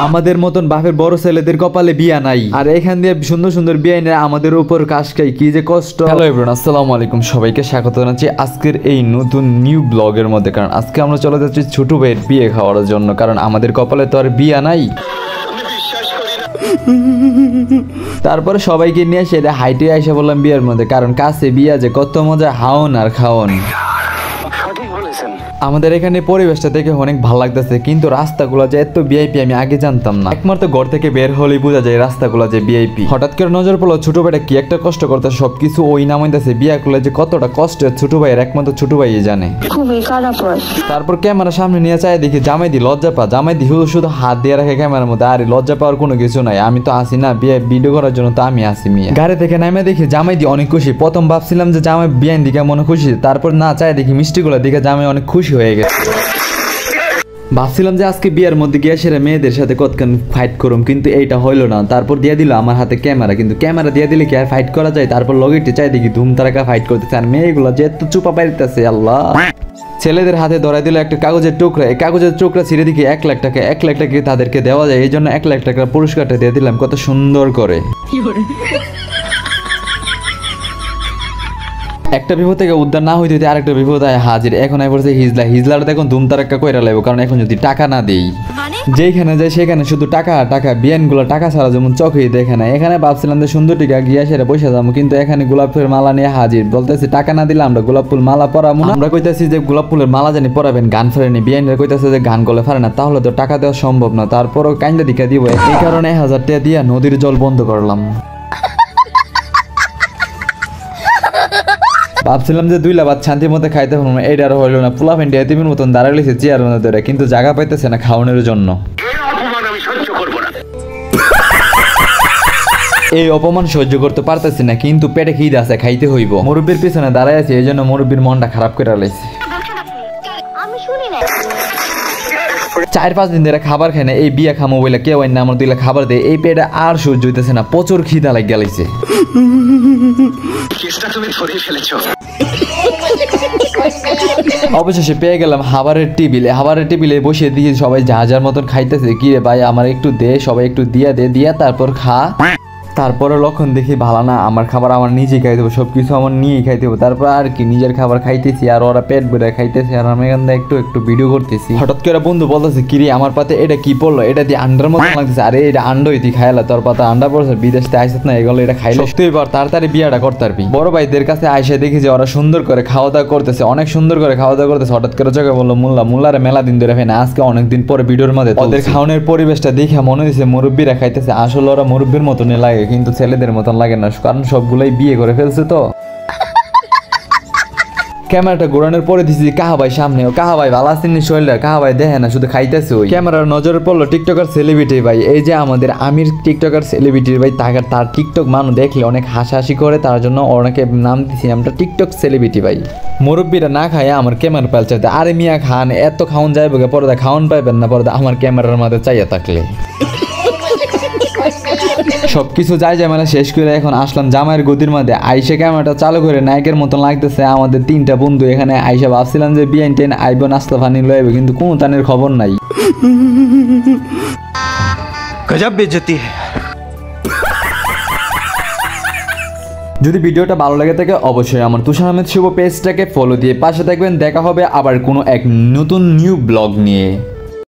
আমাদের মতন বাপের বড় ছেলেদের কপালে বিয়া নাই, আর এখান দিয়ে সুন্দর সুন্দর বিয়া এনে আমাদের উপর কাজ খাই, কি যে কষ্ট। হ্যালো এভরিওয়ান, আসসালামু আলাইকুম, সবাইকে স্বাগত জানাচ্ছি আজকের এই নতুন নিউ ব্লগের মধ্যে। কারণ আজকে আমরা চলে যাচ্ছি ছোট ভাইয়ের বিয়ে খাওয়ার জন্য, কারণ আমাদের কপালে তো আর বিয়া নাই। তারপরে সবাইকে নিয়ে সেটা হাইটে আইসা বললাম বিয়ের মধ্যে, কারণ কাছে বিয়া যে কত মজা, হাওন আর খাওন। আমাদের এখানে পরিবেশটা দেখে অনেক ভালো লাগতেছে, কিন্তু রাস্তাগুলো যে এত ভিআইপি আমি আগে জানতাম না। একমাত্র ঘর থেকে বের হলেই বোঝা যায় রাস্তাগুলো যে ভিআইপি। হঠাৎ করে নজর পড়লো ছোট ভাইটা কি একটা কষ্ট করতে, সবকিছু ওই নামাইতেছে। বিয়া করলে যে কতটা কষ্টের ছোট ভাইয়ের একমাত্র ছোট ভাই জানে। তারপর ক্যামেরা সামনে নিয়ে চাই দেখি জামাই দি লজ্জা পা, জামাই দি শুধু হাত দিয়ে রাখে ক্যামেরার মধ্যে। আরে লজ্জা পাওয়ার কোনো কিছু নাই, আমি তো আসি না বিয়ে ভিডিও করার জন্য, তো আমি আসি। মিয়া গাড়ি থেকে নামে দেখি জামাই দি অনেক খুশি। প্রথম ভাবছিলাম যে জামাই বিয়ান দিকে মনে খুশি, তারপর না চাই দেখি মিষ্টিগুলো দিকে জামাই অনেক খুশি হয়ে গেছে। ভাবছিলাম যে আজকে বিয়ের মধ্যে গিয়ে সেরা মেয়েদের সাথে কতক্ষণ ফাইট করুম, কিন্তু এইটা হইলো না। তারপর দিয়ে দিল আমার হাতে ক্যামেরা, কিন্তু ক্যামেরা দিয়ে দিলে কি আর ফাইট করা যায়? তারপর লগেটি চাই দেখি ধুম তারাকা ফাইট করতেছে, আর মেয়েগুলো যে এত চুপা পাইতেছে আল্লাহ। ছেলেদের হাতে ধরাই দিল একটা কাগজের টুকরা, এই কাগজের টুকরা ছিঁড়ে দিকে 1 লাখ টাকা, 1 লাখ টাকা তাদেরকে দেওয়া যায়, এই জন্য 1 লাখ টাকার পুরস্কারটা দিয়ে দিলাম কত সুন্দর করে। একটা বিপদ থেকে উদ্ধার না হইতে আরেকটা বিপদ হাজির। এখন পড়ছে হিজলাটা এখন ধুম তারাক্কা কইরা লাগবে, কারণ এখন যদি টাকা না দেই, যেখানে যাই সেখানে শুধু টাকা টাকা। বিয়ানগুলো টাকা ছাড়া যেমন চোখেই দেখে না। এখানে ভাবছিলাম যে সুন্দর টিকা গিয়া সেটা বসে যাবো, কিন্তু এখানে গোলাপ ফুলের মালা নিয়ে হাজির। বলতেছি টাকা না দিলে আমরা গোলাপ ফুল মালা পরাবো না। আমরা কইতেছি যে গোলাপ ফুলের মালা জানি পরাবেন, গান ফেরেনি। বিয়ানরা কইতেছে যে গান গলে ফারে না, তাহলে তো টাকা দেওয়া সম্ভব না। তারপরও কাইন্দা দিকা দিব, এই কারণে 1000 টাকা দিয়া নদীর জল বন্ধ করলাম। ভাবছিলাম যে 2 লাখ শান্তির মধ্যে খাইতে পারবো, এইটার হইলো না। পোলা ফেন্ডি এতিমের মতন দাঁড়াইছে চেয়ার মধ্যে ধরে, কিন্তু জায়গা পাইতেছে না খাওয়ানোর জন্য। এই অপমান সহ্য করতে পারতেছি না, কিন্তু পেটে খিদে আছে, খাইতে হইব। মুরব্বীর পিছনে দাঁড়াই আছে, এই জন্য মুরব্বীর মনটা খারাপ করে লাইছে। 4-5 দিন ধরে খাবার খাই না, এই বিয়া খামো বলে কেউ না আমার 2 লাখ খাবার দেয়। এই পেটে আর সহ্য হইতেছে না, প্রচুর খিদা লাগ গেলাইছে। অবশেষে পেয়ে গেলাম খাবারের টেবিলে। খাবারের টেবিলে বসে দিয়ে সবাই যা যার মতন খাইতেছে। কি রে ভাই আমার একটু দে, সবাই একটু দিয়া তারপর খা। তারপরে লক্ষণ দেখি ভালো না, আমার খাবার আমার নিজেই খাইতে হবে, সবকিছু আমার নিয়েই খাইতে হবে। তারপর আর কি নিজের খাবার খাইতেছি, আর ওরা পেট ভরে খাইতেছে, আর আমি এখান থেকে একটু ভিডিও করতেছি। হঠাৎ করে বন্ধু বলতেছে কিরে আমার পাতে এটা কি পড়লো, এটা দিয়ে আন্ডার মতো লাগতেছে। আরে এটা আন্ডই তুই খাইলা, তোর পাতা আন্ডা পড়ছে, বিদেশ থেকে আইসত না, এগুলো এটা খাইলে তুই এবার তাড়াতাড়ি বিয়াটা করতে পারবি। বড় ভাইদের কাছে আইসে দেখি যে ওরা সুন্দর করে খাওয়া দাওয়া করতেছে, অনেক সুন্দর করে খাওয়া দাওয়া করতেছে। হঠাৎ করে চোখে বললো মুল্লারে মেলা দিন ধরে না, আজকে অনেকদিন পরে ভিডিওর মধ্যে ওদের খাওয়ানোর পরিবেশটা দেখে মনে হয়েছে মুরব্বীরা খাইতেছে। আসলে ওরা মুরব্বীর মতনই লাগে, কিন্তু ছেলেদের মতন লাগে না, কারণ সবগুলাই বিয়ে করে ফেলছে। তো ক্যামেরাটা ঘোরানোর পরে দিছি কাহা ভাই সামনে, কাহা ভাই ভালো আছেন শরীরটা? কাহা ভাই দেখে না, শুধু খাইতেছে। ওই ক্যামেরার নজরে পড়লো টিকটকার সেলিব্রিটি ভাই, এই যে আমাদের আমির টিকটকার সেলিব্রিটি ভাই। তার টিকটক মানুষ দেখলে অনেক হাসাহাসি করে, তার জন্য ওনাকে নাম দিছি আমরা টিকটক সেলিব্রিটি ভাই। মুরব্বীরা না খায় আমার ক্যামেরা পাল চাইতে। আরে মিয়া খান, এত খাওয়ান যাইব গে, পর্দা খাওয়ান পাইবেন না পর্দা আমার ক্যামেরার মধ্যে চাইয়া থাকলে। সবকিছু যাই মানে শেষ করে এখন আসলাম জামাইয়ের গদির মধ্যে। আইসা ক্যামেরাটা চালু করে নায়কের মতন লাগতেছে। আমাদের 3টা বন্ধু এখানে আইসা ভাবছিলাম যে বিয়ান টেন আইব, নাস্তা পানি লইব, কিন্তু কোনো তানের খবর নাই। গজব বেইজ্জতি। যদি ভিডিওটা ভালো লাগে থাকে অবশ্যই আমার তুষার আহমেদ শুভ পেজটাকে ফলো দিয়ে পাশে থাকবেন। দেখা হবে আবার কোনো এক নতুন নিউ ব্লগ নিয়ে।